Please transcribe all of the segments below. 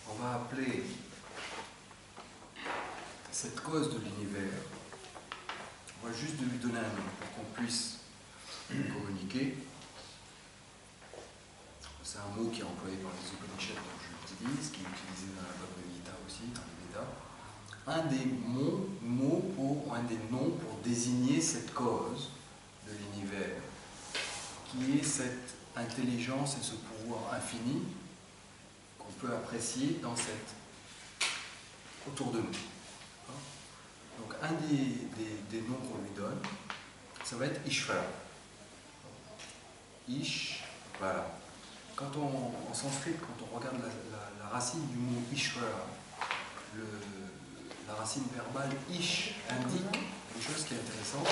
On va appeler cette cause de l'univers, on va juste lui donner un nom pour qu'on puisse communiquer. C'est un mot qui est employé par les Upanishads, dont je l'utilise, qui est utilisé dans la Bhagavad Gita aussi, dans les Védas. Un des un des noms pour désigner cette cause de l'univers, qui est cette intelligence et ce pouvoir infini qu'on peut apprécier dans autour de nous. Donc un des noms qu'on lui donne, ça va être Ishvara. Ishvara. Quand en sanskrit, quand on regarde la racine du mot Ishvara, la racine verbale Ish indique quelque chose qui est intéressant.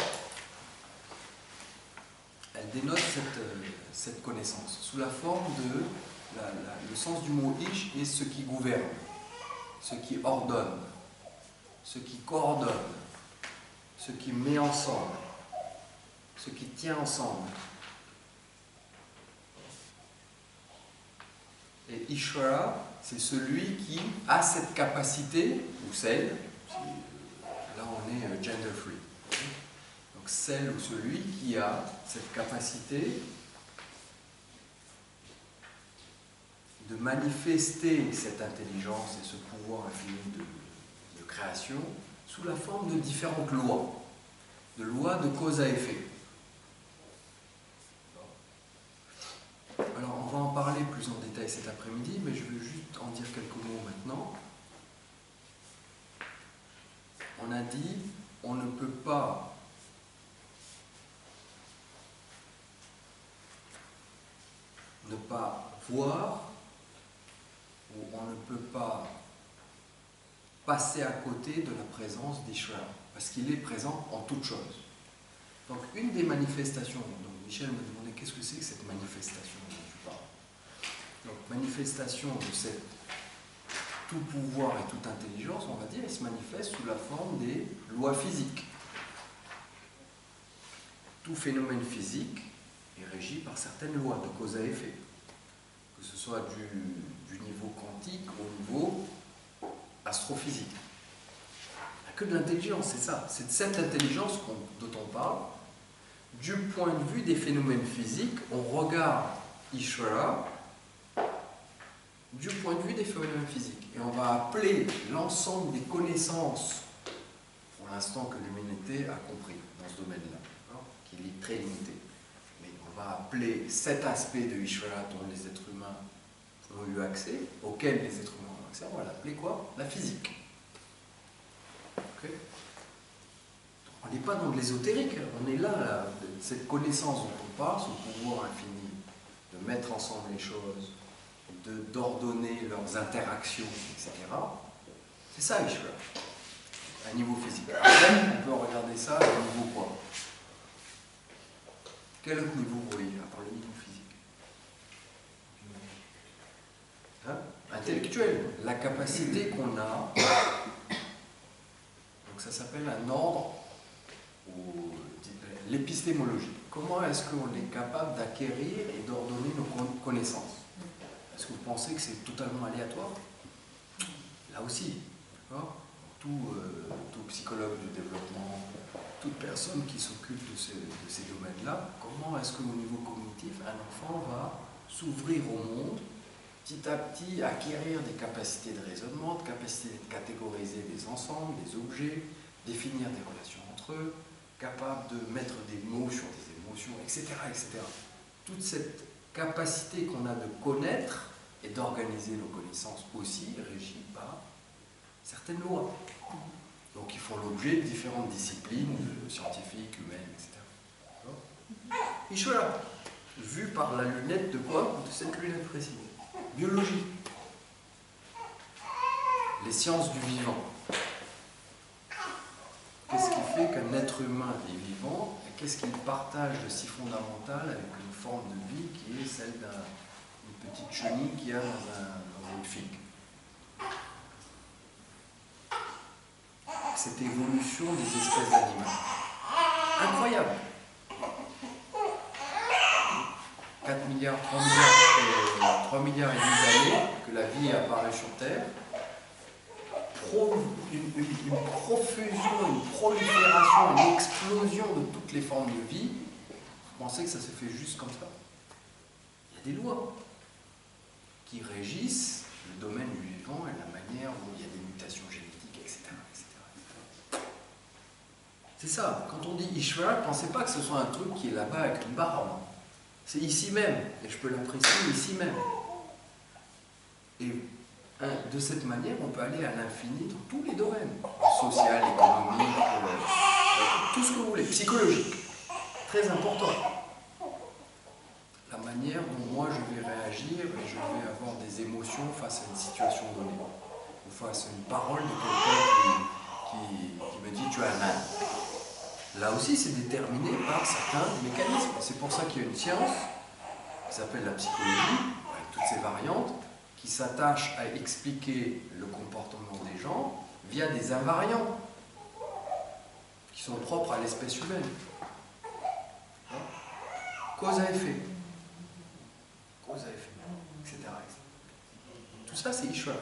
Elle dénote cette connaissance sous la forme de le sens du mot Ish est ce qui gouverne, ce qui ordonne, ce qui coordonne, ce qui met ensemble, ce qui tient ensemble. Et Ishvara, c'est celui qui a cette capacité, ou celle, là on est gender free, donc celle ou celui qui a cette capacité de manifester cette intelligence et ce pouvoir infini de création sous la forme de différentes lois, de lois de cause à effet. Alors on va en parler plus en détail cet après-midi, mais je veux juste en dire quelques mots maintenant. On a dit, on ne peut pas pas voir, ou on ne peut pas passer à côté de la présence d'Ishvara, parce qu'il est présent en toute chose. Donc une des manifestations, donc Michel me demandait qu'est-ce que c'est que cette manifestation dont tu parles. Donc manifestation de cette tout pouvoir et toute intelligence, on va dire, il se manifeste sous la forme des lois physiques. Tout phénomène physique est régi par certaines lois de cause à effet, que ce soit du niveau quantique au niveau astrophysique. Il n'y a que de l'intelligence, c'est ça. C'est de cette intelligence dont on parle. Du point de vue des phénomènes physiques, on regarde Ishvara du point de vue des phénomènes physiques. Et on va appeler l'ensemble des connaissances, pour l'instant que l'humanité a compris dans ce domaine-là, qu'il est très limité. Mais on va appeler cet aspect de Ishvara dont les êtres humains ont eu accès, auquel les êtres humains ont accès, on va l'appeler quoi? La physique. Okay. On n'est pas dans de l'ésotérique, on est là, cette connaissance dont on parle, ce pouvoir infini de mettre ensemble les choses, d'ordonner leurs interactions, etc. C'est ça, Ishvara, à niveau physique. Après, on peut regarder ça à niveau quoi? Quel autre niveau vous voyez, à part le niveau physique? Hein? Intellectuel, la capacité qu'on a, donc ça s'appelle un ordre, l'épistémologie. Comment est-ce qu'on est capable d'acquérir et d'ordonner nos connaissances? Est-ce que vous pensez que c'est totalement aléatoire? Là aussi, tout psychologue du développement, toute personne qui s'occupe de ces domaines-là, comment est-ce qu'au niveau cognitif, un enfant va s'ouvrir au monde, petit à petit acquérir des capacités de raisonnement, de capacités de catégoriser des ensembles, des objets, définir des relations entre eux, capable de mettre des mots sur des émotions, etc., etc. Toute cette capacité qu'on a de connaître et d'organiser nos connaissances aussi est régie par certaines lois. Donc ils font l'objet de différentes disciplines scientifiques, humaines, etc. Ishvara, vu par la lunette de quoi? De cette lunette précise. Biologie. Les sciences du vivant. Qu'est-ce qui fait qu'un être humain est vivant et qu'est-ce qu'il partage de si fondamental avec une forme de vie qui est celle d'une petite chenille qu'il y a dans une figue? Cette évolution des espèces animales. Incroyable. 4 milliards, 3 milliards et demi d'années que la vie apparaît sur Terre. Une profusion, une prolifération, une explosion de toutes les formes de vie. Vous pensez que ça se fait juste comme ça? Il y a des lois qui régissent le domaine du vivant et la manière dont il y a des mutations génétiques, etc. C'est ça, quand on dit Ishvara, ne pensez pas que ce soit un truc qui est là-bas avec une barre. C'est ici même, et je peux l'apprécier ici même. Et de cette manière, on peut aller à l'infini dans tous les domaines, social, économique, tout ce que vous voulez, psychologique, très important. La manière dont moi je vais réagir et je vais avoir des émotions face à une situation donnée, ou face à une parole de quelqu'un qui me dit tu as mal. Là aussi, c'est déterminé par certains mécanismes. C'est pour ça qu'il y a une science qui s'appelle la psychologie, avec toutes ses variantes, qui s'attache à expliquer le comportement des gens via des invariants qui sont propres à l'espèce humaine. Cause à effet. Cause à effet, etc. Tout ça, c'est Ishvara.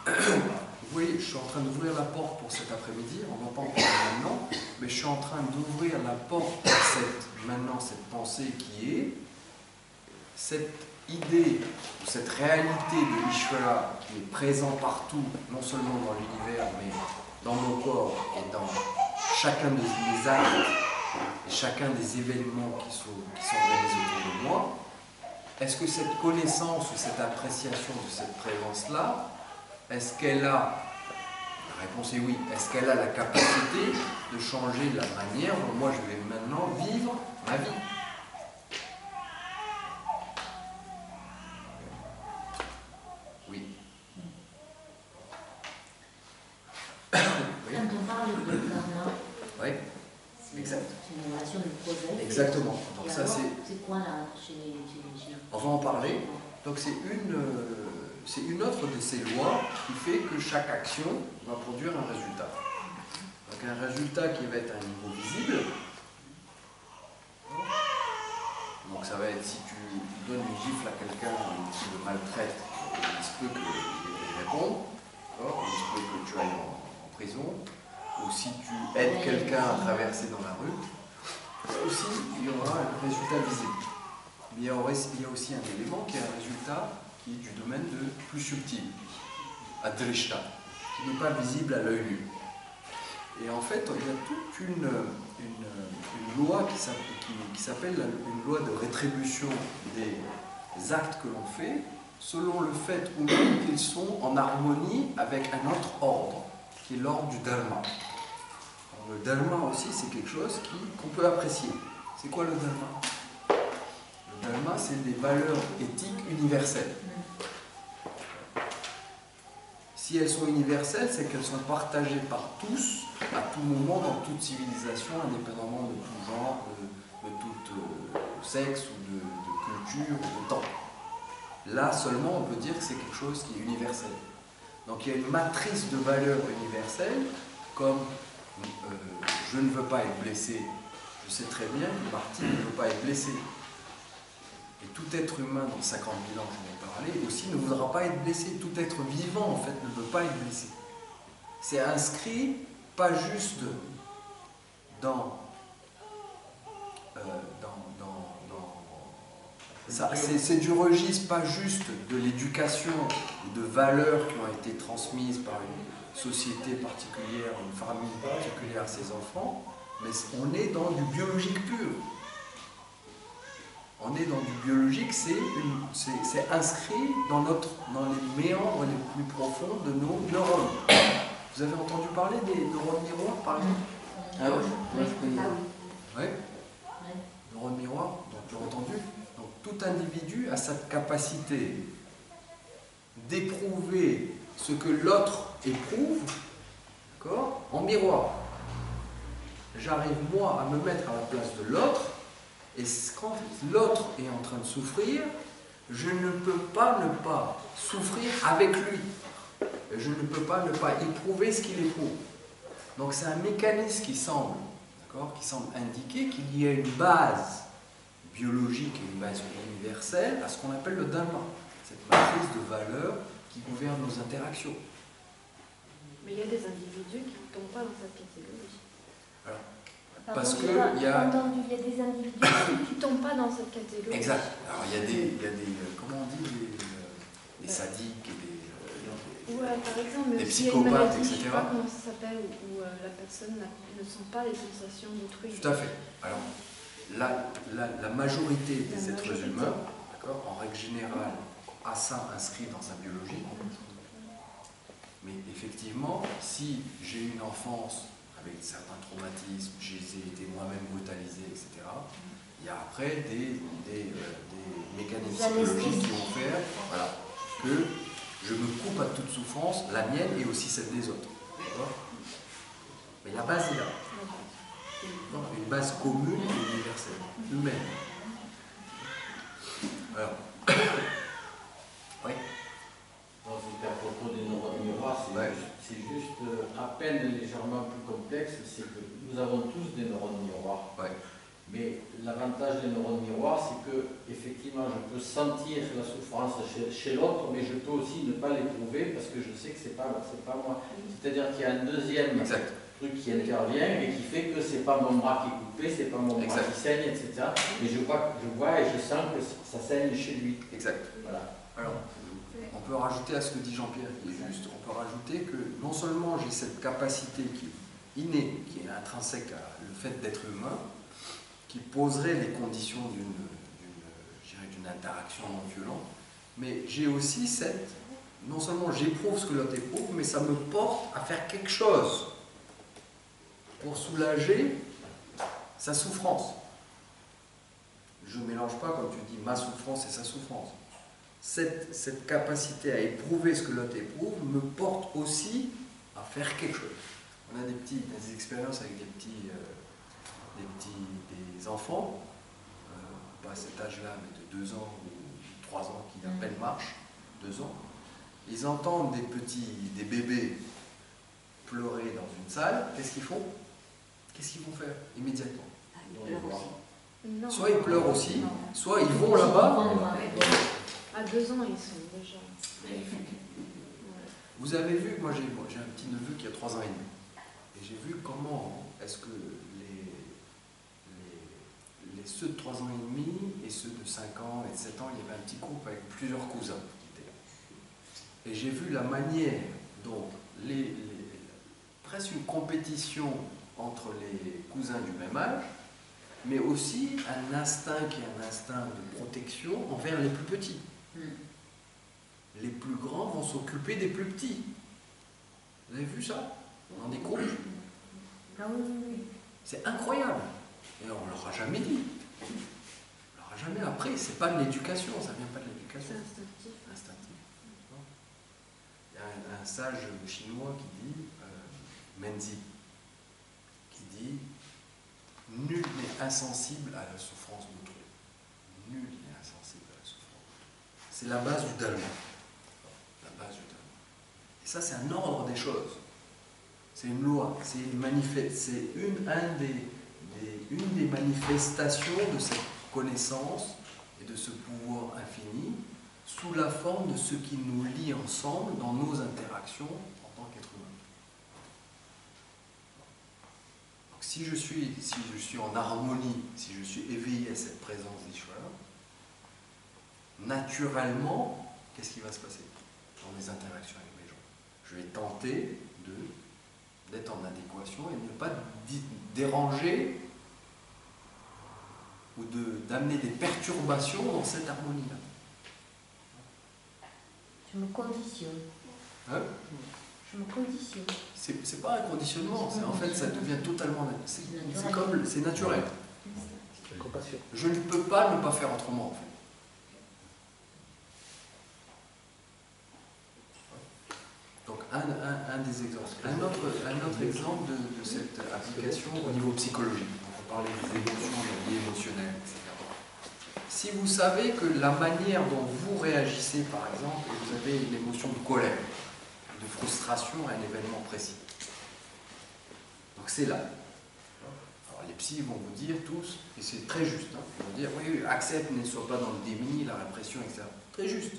Vous voyez, je suis en train d'ouvrir la porte pour cet après-midi, on ne va pas en parler maintenant, mais je suis en train d'ouvrir la porte pour cette pensée qui est cette idée, ou cette réalité de Ishvara qui est présent partout, non seulement dans l'univers, mais dans nos corps et dans chacun des actes et chacun des événements qui sont organisés autour de moi. Est-ce que cette connaissance ou cette appréciation de cette présence-là, est-ce qu'elle a, la réponse est oui, est-ce qu'elle a la capacité de changer la manière dont moi je vais maintenant vivre ma vie? Exact. C'est une relation de projet. Exactement. Donc ça c'est quoi là On va en parler. Donc c'est une autre de ces lois qui fait que chaque action va produire un résultat. Donc un résultat qui va être à un niveau visible. Donc ça va être si tu donnes une gifle à quelqu'un qui le maltraite, il se peut qu'il réponde, il se peut que tu ailles en prison, ou si tu aides quelqu'un à traverser dans la rue, aussi il y aura un résultat visible. Mais il y a aussi un élément qui est un résultat qui est du domaine de plus subtil, adrishta, qui n'est pas visible à l'œil nu. Et en fait, il y a toute une loi qui s'appelle une loi de rétribution des actes que l'on fait, selon le fait ou non qu'ils sont en harmonie avec un autre ordre, qui est l'ordre du dharma. Alors, le dharma aussi, c'est quelque chose qu'on peut apprécier. C'est quoi le dharma? Le dharma, c'est des valeurs éthiques universelles. Si elles sont universelles, c'est qu'elles sont partagées par tous, à tout moment, dans toute civilisation, indépendamment de tout genre, de tout sexe, ou de culture, ou de temps. Là seulement, on peut dire que c'est quelque chose qui est universel. Donc il y a une matrice de valeurs universelles, comme je ne veux pas être blessé. Je sais très bien que Martine ne veut pas être blessée. Et tout être humain, dans 50 000 ans, j'en ai parlé, aussi ne voudra pas être blessé. Tout être vivant, en fait, ne veut pas être blessé. C'est inscrit, pas juste c'est du registre, pas juste de l'éducation ou de valeurs qui ont été transmises par une société particulière, une famille particulière à ses enfants, mais on est dans du biologique pur. On est dans du biologique, c'est inscrit dans les méandres les plus profonds de nos neurones. Vous avez entendu parler des neurones miroirs, par exemple? Ah oui, je connais. Oui. Neurones miroirs, donc tu as entendu? Donc tout individu a cette capacité d'éprouver ce que l'autre éprouve, d'accord, en miroir. J'arrive moi à me mettre à la place de l'autre. Et quand l'autre est en train de souffrir, je ne peux pas ne pas souffrir avec lui. Je ne peux pas ne pas éprouver ce qu'il éprouve. Donc c'est un mécanisme qui semble indiquer qu'il y a une base biologique et une base universelle à ce qu'on appelle le dharma, cette matrice de valeurs qui gouverne nos interactions. Mais il y a des individus qui ne tombent pas dans cette catégorie. Alors, Pardon, parce que il y a des individus qui ne tombent pas dans cette catégorie. Exact. Alors il y a des comment on dit, des sadiques et ouais, par exemple, des s'il y a une psychopathes, maladie, etc. je ne sais pas comment ça s'appelle, où la personne ne sent pas les sensations d'autrui. Tout à fait. Alors, la majorité des êtres humains, en règle générale, a ça inscrit dans sa biologie. Mais effectivement, si j'ai eu une enfance avec certains traumatismes, j'ai été moi-même brutalisé, etc., il y a après des mécanismes psychologiques qui vont faire que je me coupe à toute souffrance, la mienne et aussi celle des autres. Mais la base est là. Une base commune et universelle, humaine. Alors, oui. C'était à propos des neurones miroirs, c'est juste à peine légèrement plus complexe, c'est que nous avons tous des neurones miroirs. Ouais. Mais l'avantage des neurones miroirs, c'est que effectivement, je peux sentir la souffrance chez l'autre, mais je peux aussi ne pas l'éprouver parce que je sais que c'est pas moi. C'est-à-dire qu'il y a un deuxième truc qui intervient et qui fait que c'est pas mon bras qui est coupé, c'est pas mon bras qui saigne, etc. Mais je vois et je sens que ça saigne chez lui. Exact. Voilà. Alors, on peut rajouter à ce que dit Jean-Pierre, qui est juste, on peut rajouter que non seulement j'ai cette capacité qui est innée, qui est intrinsèque à le fait d'être humain, qui poserait les conditions d'une interaction non violente, mais j'ai aussi non seulement j'éprouve ce que l'autre éprouve, mais ça me porte à faire quelque chose pour soulager sa souffrance. Je ne mélange pas, comme tu dis, ma souffrance et sa souffrance. Cette capacité à éprouver ce que l'autre éprouve me porte aussi à faire quelque chose. On a des expériences avec des petits des enfants, pas à cet âge-là, mais de 2 ans ou 3 ans, qui à peine marchent, 2 ans, ils entendent des bébés pleurer dans une salle, qu'est-ce qu'ils font? Qu'est-ce qu'ils vont faire immédiatement? Non. Soit ils pleurent aussi, soit ils vont là-bas. À 2 ans, ils sont déjà. Vous avez vu, moi j'ai un petit neveu qui a 3 ans et demi, et j'ai vu comment est-ce que ceux de 3 ans et demi et ceux de 5 ans et de 7 ans, il y avait un petit groupe avec plusieurs cousins qui étaient là. Et j'ai vu la manière dont presque une compétition entre les cousins du même âge, mais aussi un instinct qui est un instinct de protection envers les plus petits. Les plus grands vont s'occuper des plus petits. Vous avez vu ça dans des groupes? C'est incroyable. Et on ne leur a jamais dit. On ne leur a jamais appris. C'est pas de l'éducation, ça ne vient pas de l'éducation. C'est instinctif. Instinctif. Il y a un sage chinois qui dit, Menzi, qui dit nul n'est insensible à la souffrance d'autrui. Nul n'est insensible à la souffrance d'autrui. C'est la base du Dharma. La base du Dharma. Et ça, c'est un ordre des choses. C'est une loi. C'est une des manifestations de cette connaissance et de ce pouvoir infini sous la forme de ce qui nous lie ensemble dans nos interactions en tant qu'être humain. Donc, si je suis en harmonie, si je suis éveillé à cette présence d'Ishvara, naturellement, qu'est-ce qui va se passer dans mes interactions avec les gens? Je vais tenter d'être en adéquation et de ne pas déranger ou d'amener des perturbations dans cette harmonie-là. Je me conditionne. Hein? Je me conditionne. C'est pas un conditionnement, en fait ça devient totalement... C'est naturel. Je ne peux pas ne pas faire autrement en fait. Donc un des exemples. Un autre exemple de cette application au niveau psychologique. On va parler des émotions, de la vie émotionnelle, etc. Si vous savez que la manière dont vous réagissez, par exemple, vous avez l'émotion de colère, de frustration à un événement précis. Donc c'est là. Alors les psys vont vous dire tous, et c'est très juste, hein, ils vont dire oui, accepte, ne sois pas dans le déni, la répression, etc. Très juste.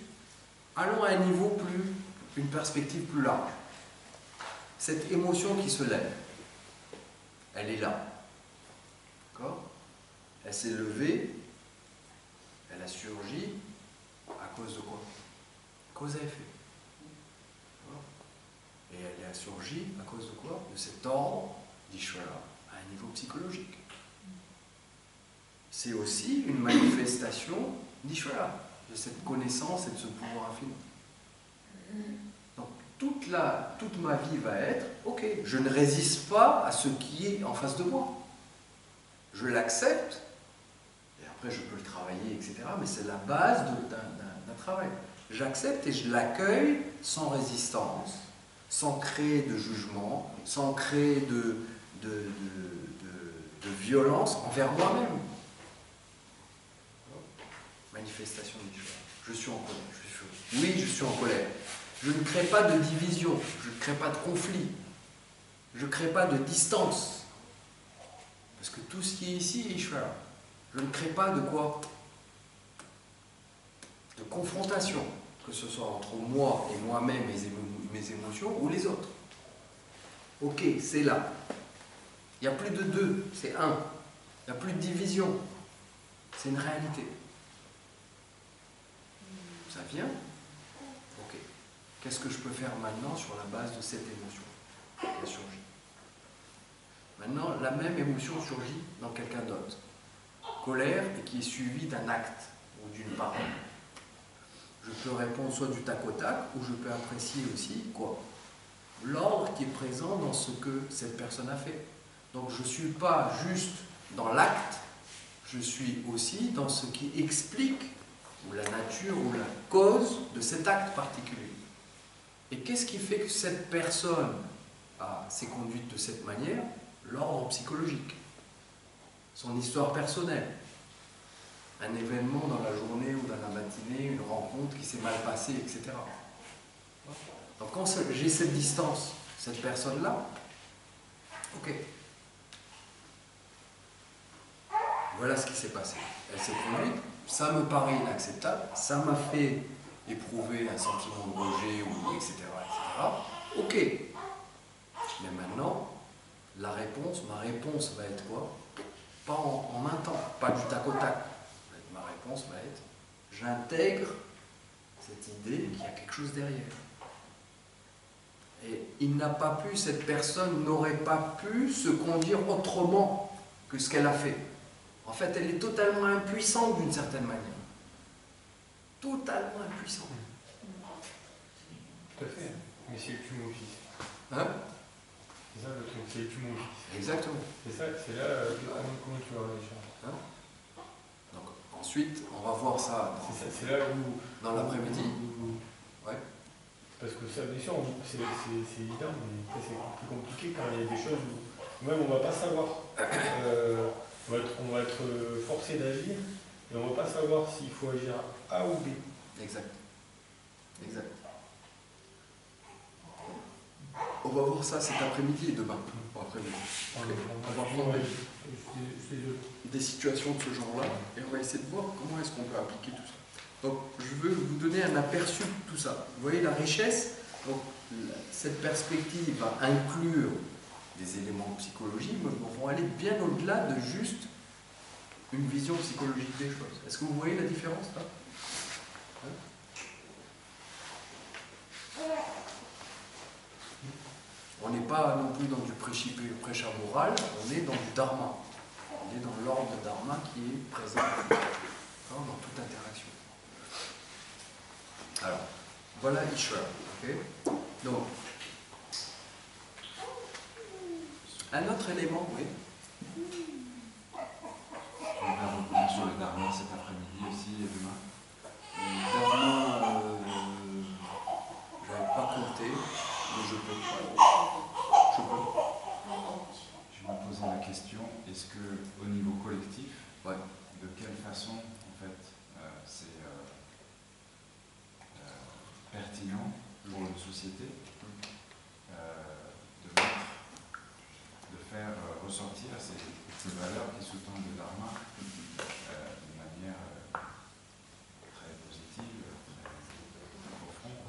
Allons à un niveau une perspective plus large. Cette émotion qui se lève, elle est là. D'accord? Elle s'est levée, elle a surgi à cause de quoi? Cause à effet. Et elle a surgi à cause de quoi? De cet ordre d'Ishvara à un niveau psychologique. C'est aussi une manifestation d'Ishvara, de cette connaissance et de ce pouvoir infini. Donc toute ma vie va être, ok, je ne résiste pas à ce qui est en face de moi. Je l'accepte, et après je peux le travailler, etc. Mais c'est la base d'un travail. J'accepte et je l'accueille sans résistance, sans créer de jugement, sans créer de violence envers moi-même. Manifestation d'Ishvara. Je suis en colère, je suis furieux. Oui, je suis en colère. Je ne crée pas de division, je ne crée pas de conflit, je ne crée pas de distance. Parce que tout ce qui est ici est Ishvara. Je ne crée pas de quoi? De confrontation, que ce soit entre moi et moi-même, mes émotions, ou les autres. Ok, c'est là. Il n'y a plus de deux, c'est un. Il n'y a plus de division. C'est une réalité. Ça vient? Ok. Qu'est-ce que je peux faire maintenant sur la base de cette émotion qui a surgi? Maintenant, la même émotion surgit dans quelqu'un d'autre. Colère et qui est suivie d'un acte ou d'une parole. Je peux répondre soit du tac au tac, ou je peux apprécier aussi quoi? L'ordre qui est présent dans ce que cette personne a fait. Donc je ne suis pas juste dans l'acte, je suis aussi dans ce qui explique ou la nature ou la cause de cet acte particulier. Et qu'est-ce qui fait que cette personne s'est conduite de cette manière? L'ordre psychologique. son histoire personnelle. Un événement dans la journée ou dans la matinée, une rencontre qui s'est mal passée, etc. Donc quand j'ai cette distance, cette personne-là, ok. Voilà ce qui s'est passé. Elle s'est conduite, ça me paraît inacceptable, ça m'a fait éprouver un sentiment de rejet, ou etc., etc. Ok. Mais maintenant, la réponse, ma réponse va être quoi? Pas en un temps, pas du tac au tac. Ma réponse va être, j'intègre cette idée qu'il y a quelque chose derrière. Et il n'a pas pu, cette personne n'aurait pas pu se conduire autrement que ce qu'elle a fait. En fait, elle est totalement impuissante d'une certaine manière. Totalement impuissante. Tout à fait. Mais c'est le tume au fils. Hein? C'est ça le truc, c'est le tume au fils. Exactement. C'est ça, c'est là comment tu vas réagir. Hein? Donc, ensuite, on va voir ça C'est là où... dans l'après-midi. Ouais. Parce que ça, bien sûr, c'est évident, mais après, c'est plus compliqué quand il y a des choses où même on ne va pas savoir. On va être forcé d'agir et on ne va pas savoir s'il faut agir A ou B. Exact. Exact. On va voir ça cet après-midi et demain. Après-midi. On va voir des situations de ce genre-là et on va essayer de voir comment est-ce qu'on peut appliquer tout ça. Donc, je veux vous donner un aperçu de tout ça. Vous voyez la richesse. Donc, cette perspective va inclure des éléments de psychologie, mais vont aller bien au-delà de juste une vision psychologique des choses. Est-ce que vous voyez la différence là? On n'est pas non plus dans du prêcha moral, on est dans du dharma. On est dans l'ordre de dharma qui est présent dans toute interaction. Alors, voilà Ishvara. Okay. Donc, un autre élément, oui. On va revenir sur le dharma cet après-midi aussi et demain. Le dharma, je n'avais pas compté, mais je peux. Je me posais la question, est-ce qu'au niveau collectif, ouais, de quelle façon, en fait, c'est pertinent pour une société de faire ressortir ces valeurs qui sous-tendent le dharma de manière très positive, très profonde.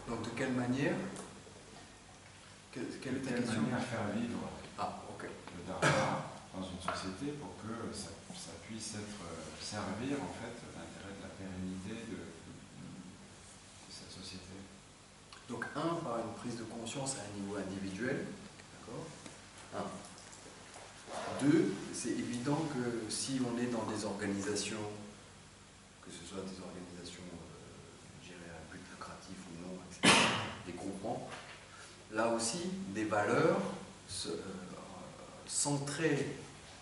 Donc de quelle manière? Quelle est ta question? Manière faire vivre le dharma dans une société pour que ça puisse servir en fait l'intérêt de la pérennité de cette société. Donc par une prise de conscience à un niveau individuel, d'accord. 2, c'est évident que si on est dans des organisations, que ce soit des organisations, je dirais à but lucratif ou non, etc., des groupements, là aussi, des valeurs, centrer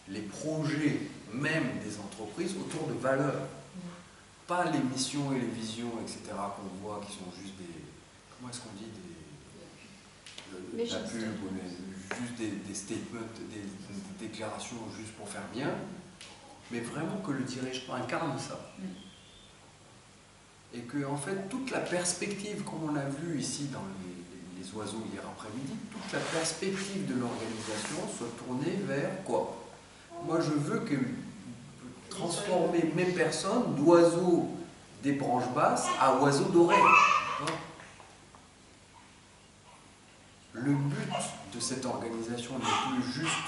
les projets même des entreprises autour de valeurs. Pas les missions et les visions, etc., qu'on voit qui sont juste des... Comment est-ce qu'on dit la pub, juste des statements, des déclarations juste pour faire bien, mais vraiment que le dirigeant incarne ça. Et que, en fait, toute la perspective, comme on a vu ici dans les oiseaux hier après-midi, toute la perspective de l'organisation soit tournée vers quoi? Moi, je veux que transformer mes personnes d'oiseaux des branches basses à oiseaux dorés. Le but de cette organisation n'est plus juste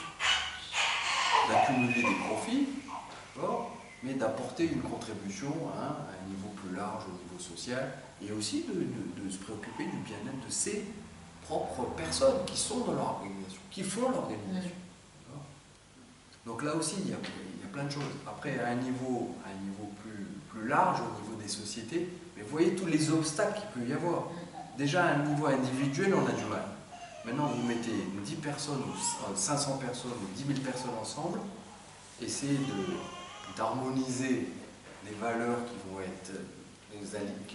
d'accumuler des profits, mais d'apporter une contribution à un niveau plus large, au niveau social, et aussi de se préoccuper du bien-être de ses propres personnes qui sont dans l'organisation, qui font l'organisation. Donc là aussi, il y a plein de choses. Après, à un niveau plus large, au niveau des sociétés, mais vous voyez tous les obstacles qu'il peut y avoir. Déjà, à un niveau individuel, on a du mal. Maintenant, vous mettez 10 personnes, ou 500 personnes, ou 10 000 personnes ensemble, essayez d'harmoniser les valeurs qui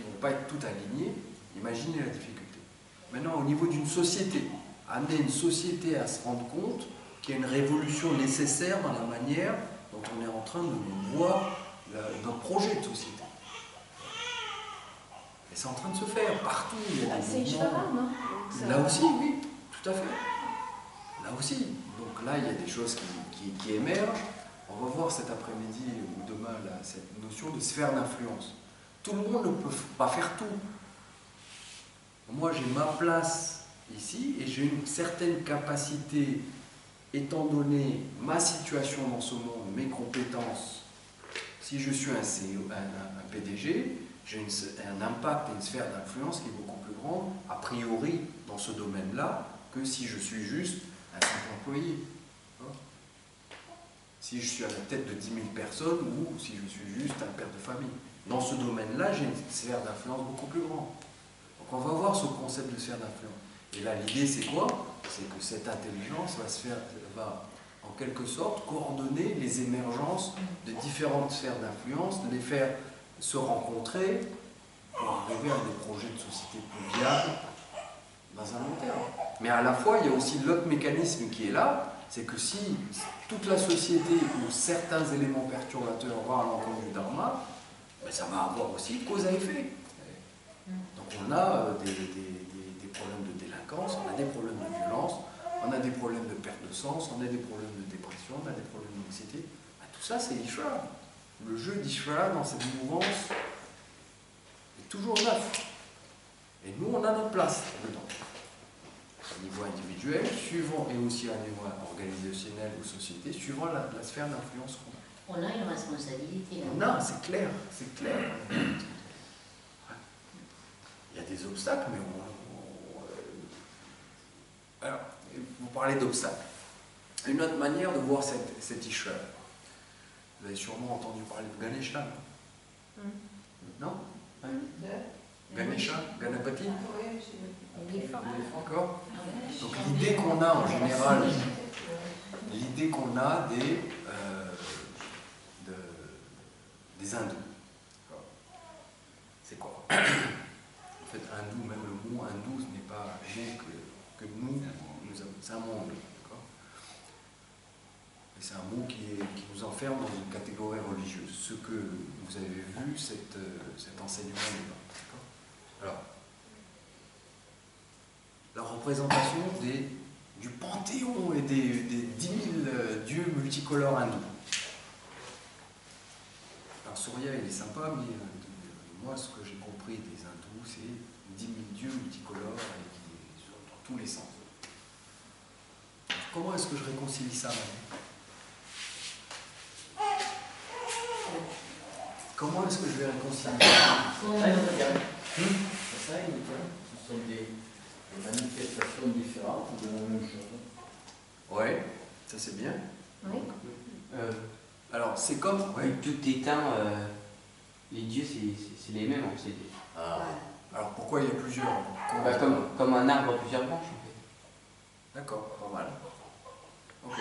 vont pas être toutes alignées, imaginez la difficulté. Maintenant, au niveau d'une société, amener une société à se rendre compte qu'il y a une révolution nécessaire dans la manière dont on est en train de voir notre projet de société. Et c'est en train de se faire partout. Il y a des C'est mouvements. Ishvara, non? Donc ça- Là aussi, oui, tout à fait. Là aussi. Donc là, il y a des choses qui émergent. On va voir cet après-midi ou demain là, cette notion de sphère d'influence. Tout le monde ne peut pas faire tout. Moi, j'ai ma place ici et j'ai une certaine capacité, étant donné ma situation dans ce monde, mes compétences. Si je suis un CEO, un PDG, j'ai un impact et une sphère d'influence qui est beaucoup plus grande, a priori, dans ce domaine-là, que si je suis juste un simple employé. Si je suis à la tête de 10 000 personnes ou si je suis juste un père de famille. Dans ce domaine-là, j'ai une sphère d'influence beaucoup plus grande. Donc on va voir ce concept de sphère d'influence. Et là, l'idée, c'est quoi? C'est que cette intelligence va en quelque sorte coordonner les émergences de différentes sphères d'influence, de les faire se rencontrer pour arriver à des projets de société plus viables dans un long terme. Mais à la fois, il y a aussi l'autre mécanisme qui est là, c'est que si toute la société ou certains éléments perturbateurs vont à l'encontre du dharma, ben ça va avoir aussi cause à effet. Donc on a des problèmes de délinquance, on a des problèmes de violence, on a des problèmes de perte de sens, on a des problèmes de dépression, on a des problèmes d'anxiété. Ben tout ça, c'est Ishvara. Le jeu d'Ishvara dans cette mouvance est toujours neuf. Et nous, on a notre place dedans. Au niveau individuel, suivant, et aussi à un niveau organisationnel ou société, suivant la sphère d'influence qu'on a. On a une responsabilité. On a, c'est clair, c'est clair. Il y a des obstacles, mais alors, vous parlez d'obstacles. Une autre manière de voir cette Ishvara. Vous avez sûrement entendu parler de Ganesha, non? Ganesha, Ganapati? D'accord? Donc l'idée qu'on a en général, l'idée qu'on a des hindous. C'est quoi? En fait, hindou, même le mot hindou, ce n'est pas un mot que nous avons. C'est un monde. D'accord? Et c'est un mot qui nous enferme dans une catégorie religieuse. Ce que vous avez vu, cet enseignement-là. Alors, la représentation du panthéon et des 10 000 dieux multicolores hindous. Alors Surya, il est sympa, mais moi, ce que j'ai compris des hindous, c'est 10 000 dieux multicolores et qui sont dans tous les sens. Comment est-ce que je réconcilie ça maintenant? Comment est-ce que je vais réconcilier ça? C'est ça, ce sont des manifestations différentes de la même chose. Ouais, ça c'est bien. Oui. Alors, c'est comme... Ouais. Tout éteint, les dieux, c'est les mêmes. C'est Alors, pourquoi il y a plusieurs comme un arbre à plusieurs branches, en fait. D'accord, pas mal. Ok.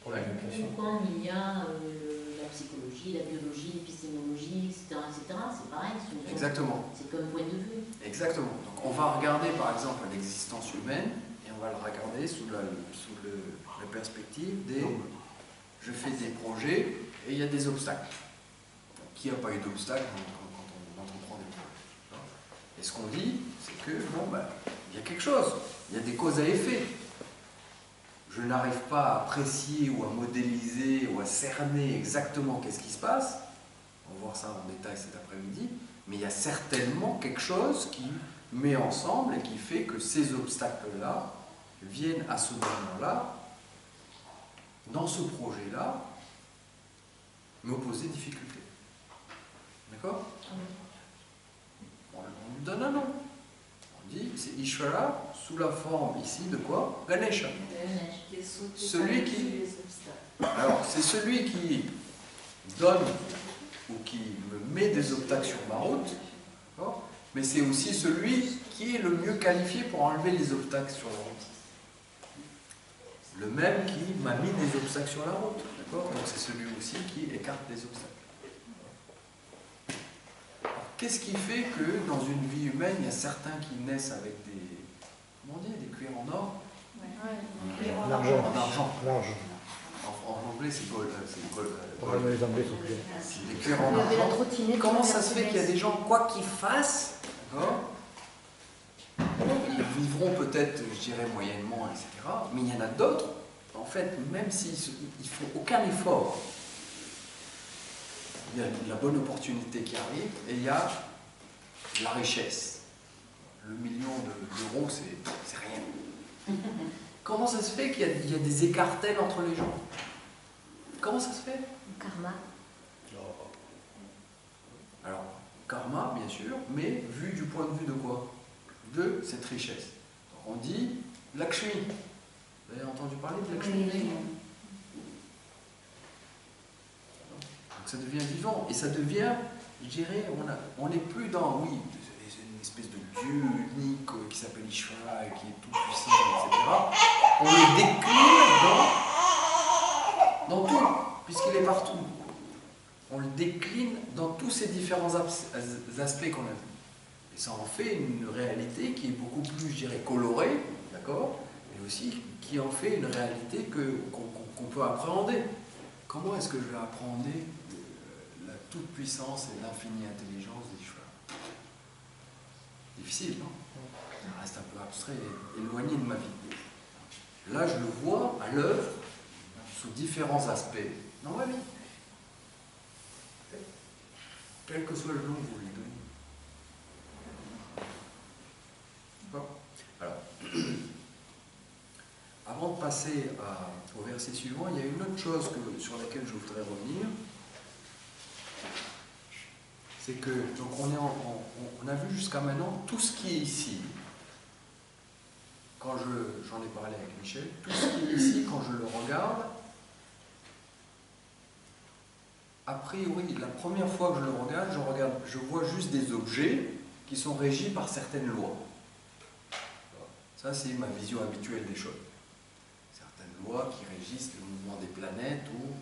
Pour l'éducation. Comme il y a la psychologie, la biologie, l'épistémologie, etc., c'est pareil. Exactement. C'est comme point de vue. Exactement. Donc, on va regarder par exemple l'existence humaine et on va le regarder sous la perspective des... Je fais des projets et il y a des obstacles. Qui n'a pas eu d'obstacles quand on entreprend des projets? Et ce qu'on dit, c'est que, bon, ben, il y a quelque chose. Il y a des causes à effet. Je n'arrive pas à apprécier ou à modéliser ou à cerner exactement qu'est-ce qui se passe. On va voir ça en détail cet après-midi. Mais il y a certainement quelque chose qui met ensemble et qui fait que ces obstacles-là viennent à ce moment-là, dans ce projet-là, me poser difficulté. D'accord? On lui donne un nom. On dit, c'est Ishvara sous la forme ici de quoi? Ganesha. Celui qui... Alors, c'est celui qui donne ou qui me met des obstacles sur ma route, mais c'est aussi celui qui est le mieux qualifié pour enlever les obstacles sur la route. Le même qui m'a mis des obstacles sur la route, d'accord? Donc c'est celui aussi qui écarte des obstacles. Qu'est-ce qui fait que dans une vie humaine, il y a certains qui naissent avec des... Comment on dit? Des cuirs en or? L'argent. En argent. L'argent. En anglais, c'est gold. Probablement les Anglais sont plus. C'est l'éclair en Il y avait la argent. trottinette. Comment ça se fait qu'il y a des gens, quoi qu'ils fassent, d'accord, ils vivront peut-être, je dirais, moyennement, etc. Mais il y en a d'autres, en fait, même s'ils ne font aucun effort, il y a la bonne opportunité qui arrive et il y a la richesse. Le million d'euros, c'est rien. Comment ça se fait qu'il y a des écarts tels entre les gens? Comment ça se fait? Karma. Alors, karma, bien sûr, mais vu du point de vue de quoi? De cette richesse. On dit Lakshmi. Vous avez entendu parler de Lakshmi? Donc ça devient vivant et ça devient, je dirais, on n'est plus dans, oui, une espèce de Dieu unique qui s'appelle Ishvara et qui est tout puissant, etc. On le décline dans tout, puisqu'il est partout. On le décline dans tous ces différents aspects qu'on a vus. Et ça en fait une réalité qui est beaucoup plus, je dirais, colorée, d'accord, mais aussi qui en fait une réalité qu'on peut appréhender. Comment est-ce que je vais appréhender la toute-puissance et l'infinie intelligence d'Ishvara? Difficile, non? Ça reste un peu abstrait et éloigné de ma vie. Là, je le vois à l'œuvre sous différents aspects dans ma vie. Quel que soit le nom que vous lui donnez. D'accord? Alors, avant de passer au verset suivant, il y a une autre chose sur laquelle je voudrais revenir. C'est que, donc on a vu jusqu'à maintenant tout ce qui est ici. Quand j'en ai parlé avec Michel, tout ce qui est ici, quand je le regarde, a priori, la première fois que je le regarde, je vois juste des objets qui sont régis par certaines lois. Ça, c'est ma vision habituelle des choses. Certaines lois qui régissent le mouvement des planètes ou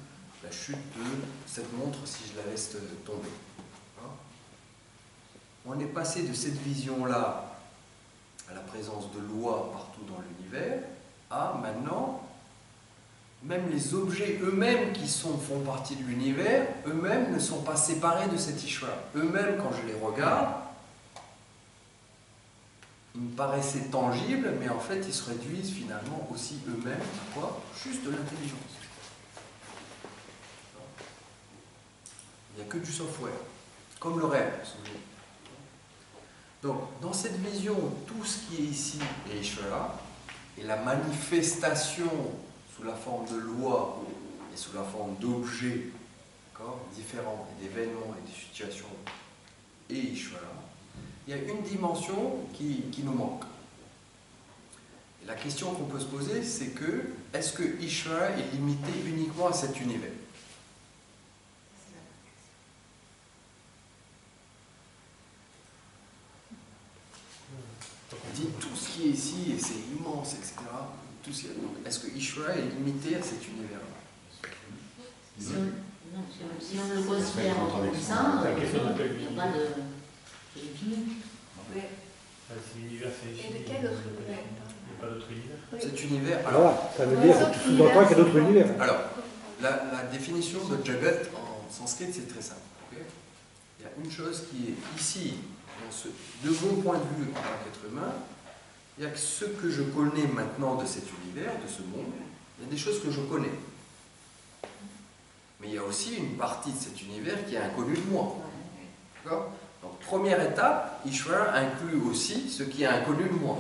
la chute de cette montre si je la laisse tomber. On est passé de cette vision-là à la présence de lois partout dans l'univers à maintenant, même les objets eux-mêmes qui font partie de l'univers, eux-mêmes ne sont pas séparés de cet Ishvara. Eux-mêmes, quand je les regarde, ils me paraissaient tangibles, mais en fait, ils se réduisent finalement aussi eux-mêmes à quoi? Juste de l'intelligence. Il n'y a que du software, comme le rêve. Donc, dans cette vision, tout ce qui est ici est Ishvara, et la manifestation sous la forme de lois et sous la forme d'objets différents, et d'événements et de situations, et Ishvara, il y a une dimension qui nous manque. Et la question qu'on peut se poser, c'est que, est-ce que Ishvara est limité uniquement à cet univers? On dit tout ce qui est ici, et c'est immense, etc. Donc, est-ce que Ishvara est limité à cet univers-là? Si on le considère comme ça, il n'y a pas de fini. C'est l'univers, c'est ici. Et de quel autre univers? Il n'y a pas d'autre univers. Cet univers. Voilà, ça veut dire que tu sous-entends qu'il y a d'autres univers. Alors, la définition de Jagat en sanskrit, c'est très simple. Okay, il y a une chose qui est ici, de mon point de vue en tant qu'être humain, il y a que ce que je connais maintenant de cet univers, de ce monde, il y a des choses que je connais. Mais il y a aussi une partie de cet univers qui est inconnue de moi. D'accord? Donc, première étape, Ishvara inclut aussi ce qui est inconnu de moi.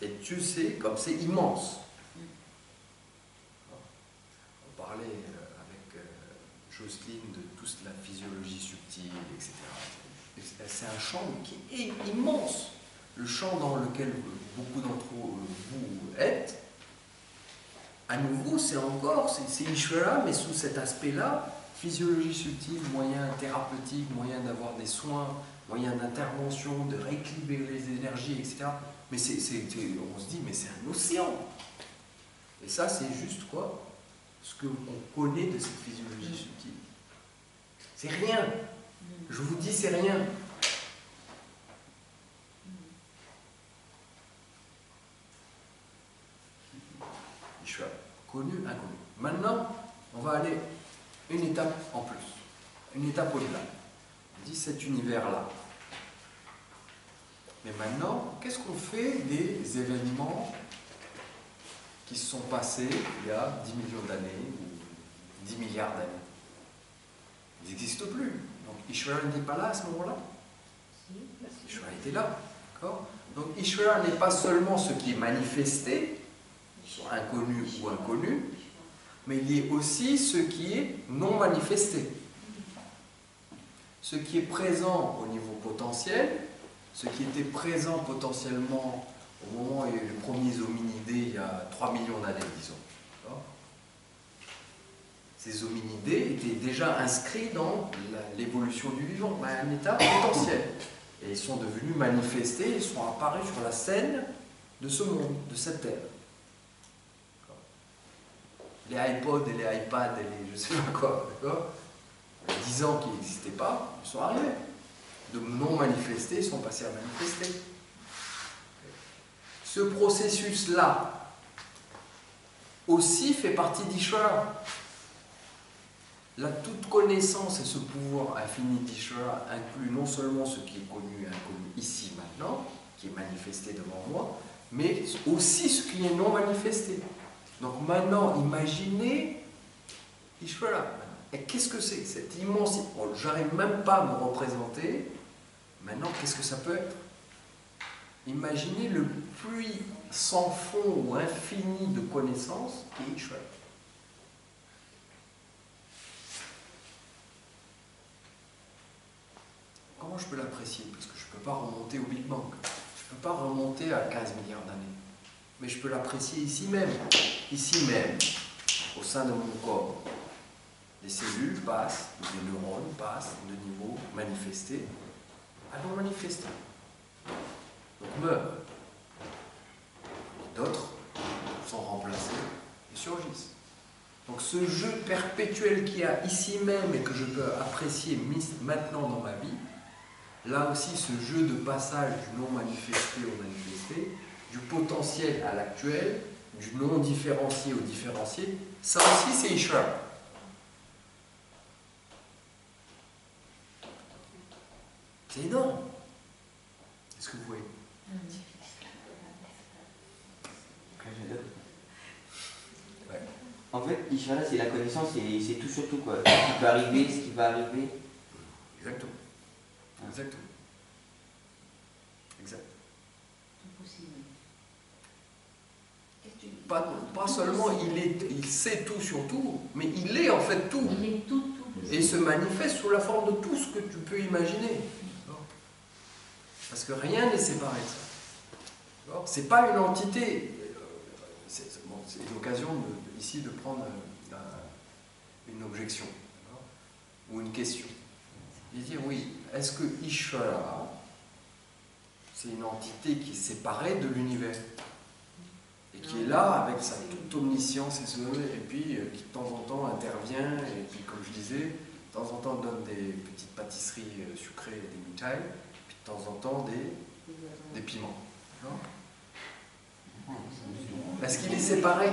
Et tu sais, comme c'est immense. On parlait avec Jocelyne de toute la physiologie subtile, etc. C'est un champ qui est immense. Le champ dans lequel beaucoup d'entre vous êtes, à nouveau, c'est Ishvara, mais sous cet aspect-là, physiologie subtile, moyen thérapeutique, moyen d'avoir des soins, moyen d'intervention, de rééquilibrer les énergies, etc. Mais on se dit, mais c'est un océan. Et ça, c'est juste quoi? Ce qu'on connaît de cette physiologie subtile. C'est rien. Je vous dis, c'est rien. connu, inconnu. Maintenant, on va aller une étape en plus, une étape au-delà. On dit cet univers-là. Mais maintenant, qu'est-ce qu'on fait des événements qui se sont passés il y a 10 millions d'années ou 10 milliards d'années? Ils n'existent plus. Donc Ishvara n'était pas là à ce moment-là. Ishvara était là. Donc Ishvara n'est pas seulement ce qui est manifesté, soit inconnu ou inconnu, mais il est aussi ce qui est non manifesté. Ce qui est présent au niveau potentiel, ce qui était présent potentiellement au moment où il y a eu les premiers hominidés il y a 3 millions d'années, disons. Ces hominidés étaient déjà inscrits dans l'évolution du vivant, à un état potentiel. Et ils sont devenus manifestés, ils sont apparus sur la scène de ce monde, de cette terre. Les iPods et les iPads et les je sais pas quoi, d'accord, 10 ans qui n'existaient pas, ils sont arrivés. De non manifestés, ils sont passés à manifester. Ce processus-là aussi fait partie d'Ishvara. La toute connaissance et ce pouvoir infini d'Ishvara inclut non seulement ce qui est connu et inconnu ici maintenant, qui est manifesté devant moi, mais aussi ce qui est non manifesté. Donc maintenant, imaginez Ishvara. Et qu'est-ce que c'est cette immensité? Bon, j'arrive même pas à me représenter. Maintenant, qu'est-ce que ça peut être? Imaginez le puits sans fond ou infini de connaissances qui est Ishvara. Comment je peux l'apprécier? Parce que je ne peux pas remonter au Big Bang. Je ne peux pas remonter à 15 milliards d'années. Mais je peux l'apprécier ici même, au sein de mon corps. Les cellules passent, les neurones passent de niveau manifesté à non manifesté. Donc meurent. D'autres sont remplacés et surgissent. Donc ce jeu perpétuel qu'il y a ici même et que je peux apprécier maintenant dans ma vie, là aussi ce jeu de passage du non manifesté au manifesté, du potentiel à l'actuel, du non différencié au différencié, ça aussi c'est Ishvara. C'est énorme. Est-ce que vous voyez? Ouais. En fait, Ishvara, c'est la connaissance et c'est tout sur tout, quoi. Ce qui peut arriver, ce qui va arriver. Exactement. Exactement. Exact. Pas seulement il sait tout sur tout, mais il est en fait tout. Il est tout. Et il se manifeste sous la forme de tout ce que tu peux imaginer. Parce que rien n'est séparé de ça. C'est pas une entité. C'est l'occasion ici de prendre une objection ou une question. Et dire oui, est-ce que Ishvara, c'est une entité qui est séparée de l'univers et qui est là avec sa toute omniscience et puis qui de temps en temps intervient et puis comme je disais, de temps en temps donne des petites pâtisseries sucrées et des mitailles, puis de temps en temps des piments. Est-ce qu'il est séparé?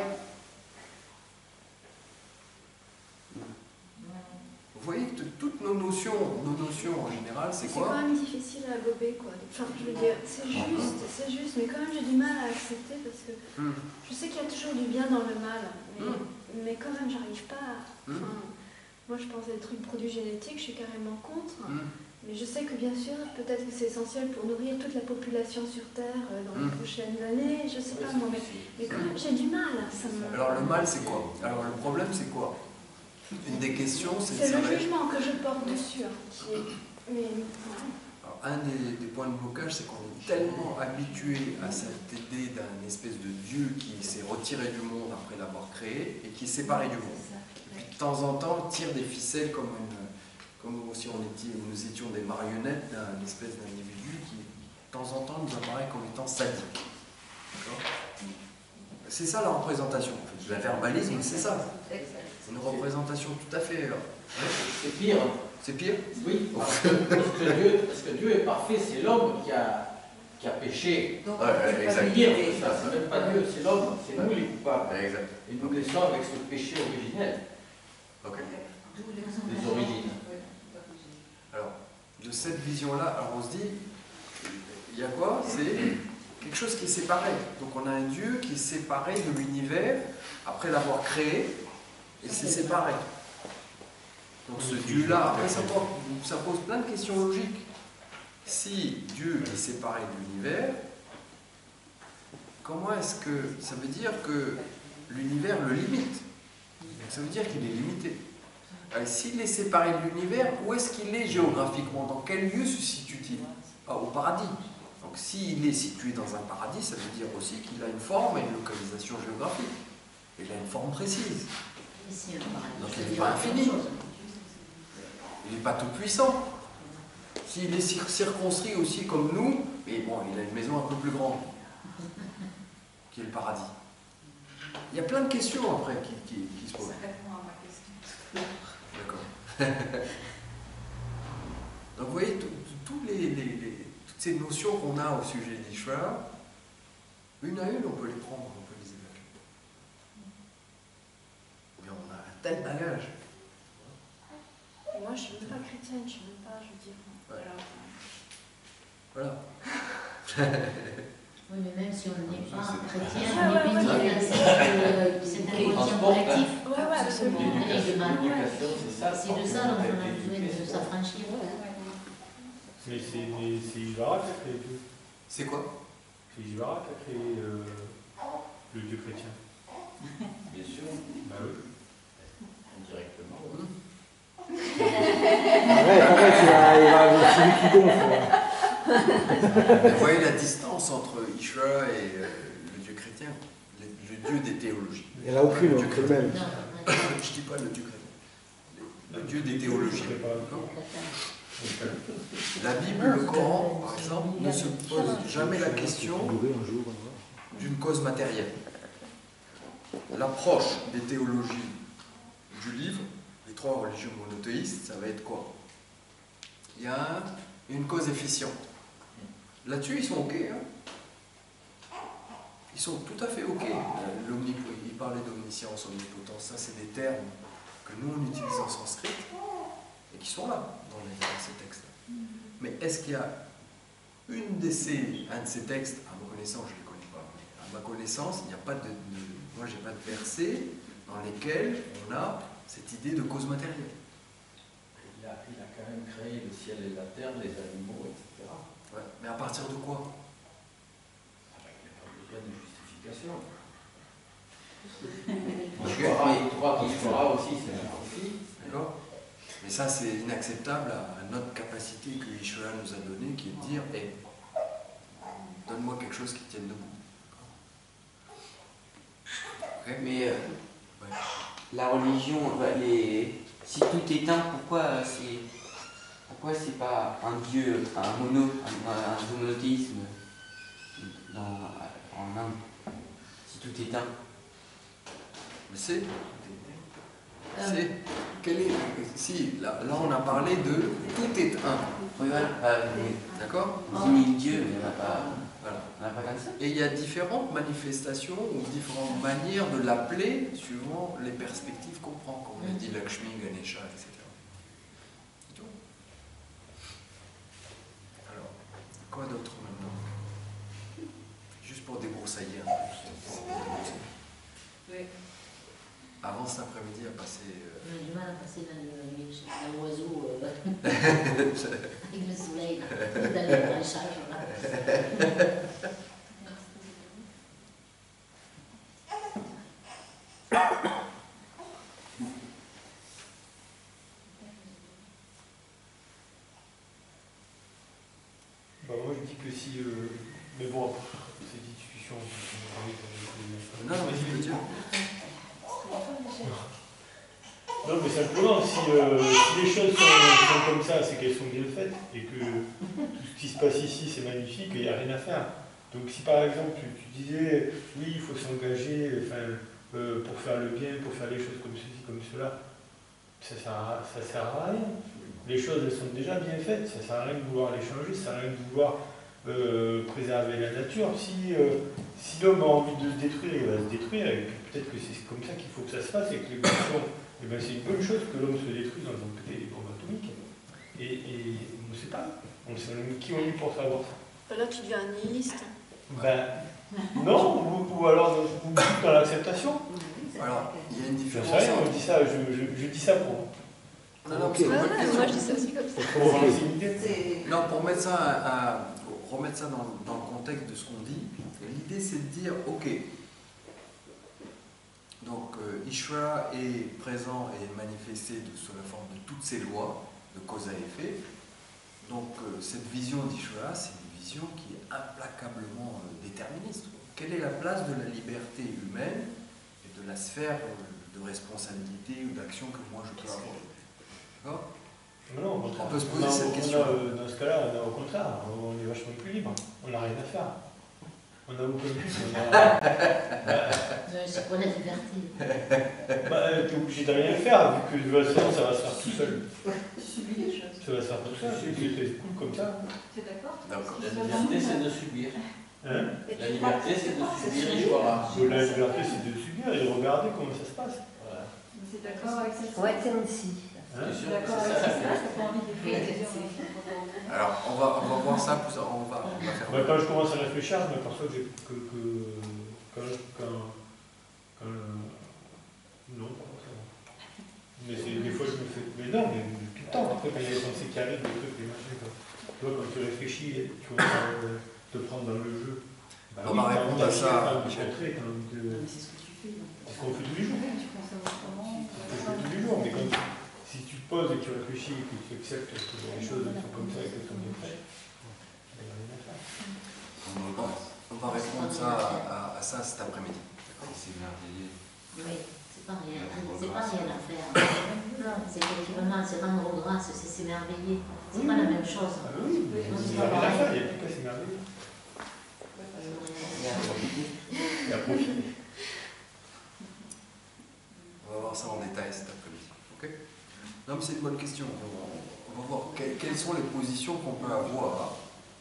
Vous voyez que toutes nos notions en général, c'est quoi? C'est quand même difficile à gober, quoi. Enfin, je veux dire, c'est juste, mais quand même j'ai du mal à accepter parce que je sais qu'il y a toujours du bien dans le mal, mais quand même j'arrive pas à... Moi je pense à des trucs produits génétiques, je suis carrément contre, mais je sais que bien sûr, peut-être que c'est essentiel pour nourrir toute la population sur Terre dans les prochaines années, je sais pas moi, mais quand même j'ai du mal. Alors le mal c'est quoi? Alors le problème c'est quoi? Une des questions, c'est le jugement que je porte dessus. Alors, un des points de blocage, c'est qu'on est tellement habitué à cette idée d'un espèce de Dieu qui s'est retiré du monde après l'avoir créé et qui est séparé du monde. Et puis de temps en temps, tire des ficelles comme si nous étions des marionnettes d'un espèce d'individu qui, de temps en temps, nous apparaît comme étant sadique. C'est ça la représentation. En fait. Le verbalisme, c'est ça. C'est une représentation tout à fait... C'est pire. C'est pire? Oui, parce que Dieu est parfait, c'est l'homme qui a qui a péché. Donc, exact. Dire que ça, c'est même pas Dieu, c'est l'homme, c'est nous les coupables. Exact. Et nous laissons avec ce péché originel, Ok. les origines. Alors, de cette vision-là, alors on se dit, il y a quoi? C'est quelque chose qui est séparé. Donc on a un Dieu qui est séparé de l'univers après l'avoir créé, et c'est séparé. Donc ce Dieu-là, après ça pose plein de questions logiques. Si Dieu est séparé de l'univers, comment est-ce que ça veut dire que l'univers le limite? Ça veut dire qu'il est limité. S'il est séparé de l'univers, où est-ce qu'il est géographiquement? Dans quel lieu se situe-t-il? Au paradis. Donc s'il est situé dans un paradis, ça veut dire aussi qu'il a une forme et une localisation géographique. Il a une forme précise. Donc il n'est pas infini. Il n'est pas tout puissant. S'il est circonscrit aussi comme nous, mais bon, il a une maison un peu plus grande, qui est le paradis. Il y a plein de questions après qui se posent. Ça répond à ma question. D'accord. Donc vous voyez, toutes ces notions qu'on a au sujet d'Ishvara, une à une, on peut les prendre, on peut les évacuer. Mais on a un tel bagage. Moi, je ne suis même pas chrétienne, je ne suis même pas, je veux dire. Ouais. Alors, Voilà. Oui, mais même si on n'est pas chrétien, Ah, on est ouais, béni ouais. c'est un inconscient collectif. ouais, absolument. L'éducation, c'est ça. C'est de ça dont on a besoin de s'affranchir. Mais c'est Ishvara qui a créé Dieu. C'est quoi? C'est Ishvara qui a créé le Dieu chrétien. Bien sûr, Bah oui. indirectement. Arrête, il va celui qui gonfle. Vous voyez la distance entre Ishvara et le Dieu chrétien, le Dieu des théologies. Il n'y en a aucune, Le Dieu c'est le même. Non, Je ne dis pas le Dieu chrétien. Le Dieu des théologies. La Bible, le Coran, par exemple, ne se pose jamais la question d'une cause matérielle. L'approche des théologies du livre, les trois religions monothéistes, ça va être quoi? Il y a une cause efficiente. Là-dessus, ils sont OK. Hein, ils sont tout à fait OK. Ils parlaient d'omniscience, omnipotence, ça c'est des termes que nous on utilise en sanskrit et qui sont là dans ces textes-là. Mais est-ce qu'il y a un de ces textes, à ma connaissance, je ne les connais pas, mais à ma connaissance, il n'y a pas moi j'ai pas de versets dans lesquels on a cette idée de cause matérielle. Il a quand même créé le ciel et la terre, les animaux, etc. Ouais. Mais à partir de quoi? Il n'y a pas besoin de justification. Okay. Il croit qu'il fera aussi, c'est un profit. D'accord? Mais ça, c'est inacceptable à notre capacité que Ishvara nous a donnée, qui est de dire hey, donne-moi quelque chose qui tienne debout. Okay? Mais Ouais. la religion, si tout est un, pourquoi c'est pas un dieu, un monothéisme en Inde? Si tout est un. Mais si, là on a parlé de tout est un. Oui, voilà. D'accord? On dit Dieu, mais on n'a pas. Voilà. On n'a pas comme ça. Et il y a différentes manifestations ou différentes manières de l'appeler suivant les perspectives qu'on prend, comme on a dit Lakshmi, Ganesha, etc. C'est tout. Alors, quoi d'autre maintenant? Juste pour débroussailler un peu. Oui. Avant cet après-midi à passer. On a du mal à passer dans l'oiseau avec le soleil, dans les branchages. Bah, moi je dis que si. Mais bon, cette discussion. Non, mais je veux dire. Non, mais simplement, si les choses sont comme ça, c'est qu'elles sont bien faites et que tout ce qui se passe ici, c'est magnifique et il n'y a rien à faire. Donc, si par exemple tu disais, oui, il faut s'engager pour faire le bien, pour faire les choses comme ceci, comme cela, ça sert à rien. Les choses, elles sont déjà bien faites, ça sert à rien de vouloir les changer, ça sert à rien de vouloir préserver la nature. Si l'homme a envie de se détruire, il va se détruire, et puis peut-être que c'est comme ça qu'il faut que ça se fasse, et que l'évolution, eh ben, c'est une bonne chose que l'homme se détruise en faisant péter les bombes atomiques. Et on ne sait pas. On ne sait même qui on est pour savoir ça. Là, tu deviens un nihiliste. Ben, non, ou alors dans l'acceptation. Alors, il y a une différence. J'en sais rien, je dis ça pour. Non, non, Ok. Moi, je dis ça aussi comme ça. C'est une idée. Non, pour mettre ça remettre ça dans le contexte de ce qu'on dit, l'idée c'est de dire, ok, donc Ishvara est présent et manifesté sous la forme de toutes ces lois de cause à effet. Donc cette vision d'Ishvara, c'est une vision qui est implacablement déterministe. Quelle est la place de la liberté humaine et de la sphère de responsabilité ou d'action que moi je peux avoir? D'accord? Non, on peut se poser cette question. Dans ce cas-là, au contraire, on est vachement plus libre. On n'a rien à faire. On a beaucoup plus. C'est pour la liberté. Tu es obligé de rien faire, vu que de toute façon, ça va se faire tout seul. Tu subis les choses. Ça va se faire tout seul. C'est cool comme ça. Tu es d'accord? D'accord. La liberté, c'est de subir. Hein? La liberté, c'est de subir Ishvara. La liberté, c'est de subir et de regarder comment ça se passe. Voilà. Tu es d'accord avec ça? Ouais, c'est aussi. C'est sûr que D'accord c'est avec ça. ça? T'as pas envie de faire des Alors, on va voir ça plus. On va faire. Quand je commence à réfléchir, je m'aperçois non, pas forcément. Mais des fois, je me fais. Mais non, mais tout le temps. Après, quand il y a des pensées qui arrivent, des trucs, des machins, quoi. Tu vois, quand tu réfléchis, tu vas te prendre dans le jeu. On va répondre à ça, Michel. Mais c'est ce que tu fais. C'est ce qu'on fait tous les jours. Tu penses à autrement. C'est ce que je fais tous les jours. Mais si tu te poses et que tu réfléchis et que tu acceptes que les choses sont comme ça et qu'elles sont bien faites, il n'y a rien à faire. On va répondre à ça cet après-midi. C'est merveilleux. Oui, c'est pas rien à faire. Non, c'est effectivement se rendre grâce, c'est s'émerveiller. C'est pas la même chose. Ah oui, Non, il c'est n'y a pas rien à faire, pareil. il n'y a plus qu'à s'émerveiller. Et à profiter. Et à profiter. On va voir ça en détail cet après-midi. Ok? Non, mais c'est une bonne question. On va voir quelles sont les positions qu'on peut avoir.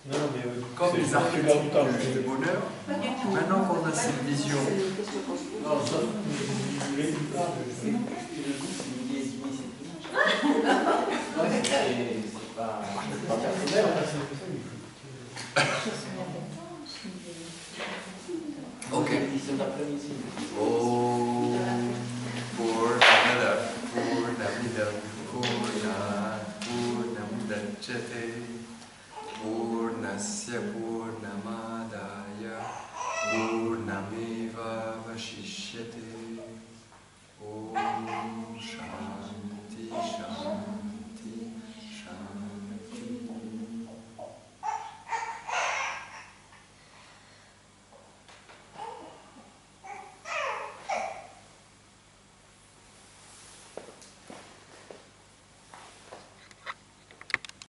Non, mais Comme c'est les juste perdre du temps. archétypes du bonheur, maintenant qu'on a cette vision. Non, sauf Je voulais dire ça, que le goût, c'est une millésime, c'est tout. Non, c'est pas personnel. Ah, c'est un peu ça, mais il faut-